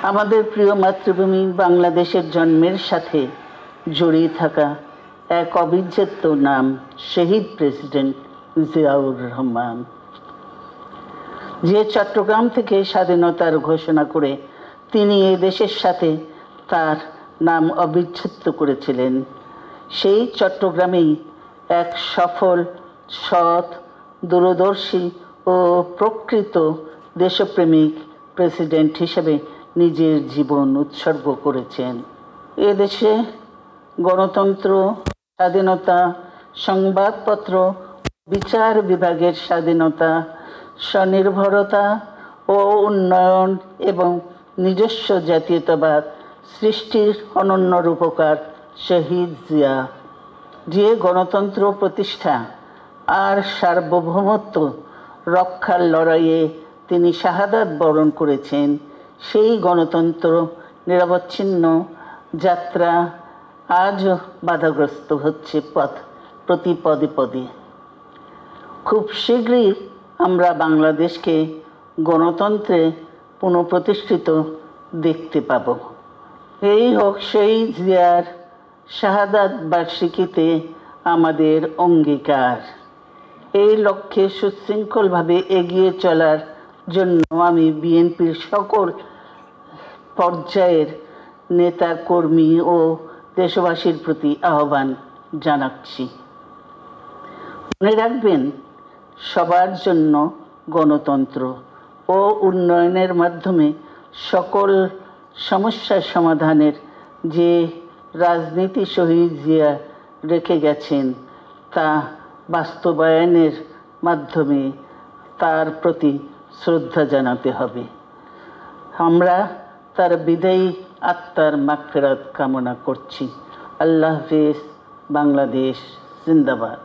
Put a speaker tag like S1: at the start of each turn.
S1: আমাদের প্রিয় মাতৃভূমি বাংলাদেশের জন্মের সাথে জড়িয়ে থাকা এক অবিচ্ছেদ্য নাম শহীদ প্রেসিডেন্ট জিয়াউর রহমান, যে চট্টগ্রাম থেকে স্বাধীনতার ঘোষণা করে তিনি এই দেশের সাথে তার নাম অবিচ্ছেদ্য করেছিলেন। সেই চট্টগ্রামেই এক সফল, সৎ, দূরদর্শী ও প্রকৃত দেশপ্রেমিক প্রেসিডেন্ট হিসেবে নিজের জীবন উৎসর্গ করেছেন। এদেশে গণতন্ত্র, স্বাধীনতা, সংবাদপত্র, বিচার বিভাগের স্বাধীনতা, স্বনির্ভরতা ও উন্নয়ন এবং নিজস্ব জাতীয়তাবাদ সৃষ্টির অনন্য রূপকার শহীদ জিয়া, যে গণতন্ত্র প্রতিষ্ঠা আর সার্বভৌমত্ব রক্ষার লড়াইয়ে তিনি শাহাদাত বরণ করেছেন, সেই গণতন্ত্র নিরবচ্ছিন্ন যাত্রা আজও বাধাগ্রস্ত হচ্ছে প্রতি পদে পদে। খুব শীঘ্রই আমরা বাংলাদেশকে গণতন্ত্রে পুনঃপ্রতিষ্ঠিত দেখতে পাব। এই হোক শহীদ জিয়ার শাহাদাত বার্ষিকীতে আমাদের অঙ্গীকার। এই লক্ষ্যে সুশৃঙ্খলভাবে এগিয়ে চলার জন্য আমি বিএনপির সকল পর্যায়ের নেতা কর্মী ও দেশবাসীর প্রতি আহ্বান জানাচ্ছি। মনে রাখবেন, সবার জন্য গণতন্ত্র ও উন্নয়নের মাধ্যমে সকল সমস্যার সমাধানের যে রাজনীতি শহীদ জিয়া রেখে গেছেন, তা বাস্তবায়নের মাধ্যমে তার প্রতি শ্রদ্ধা জানাতে হবে। আমরা তার বিদায়ী আত্মার মাগফিরাত কামনা করছি। আল্লাহ হাফেজ। বাংলাদেশ জিন্দাবাদ।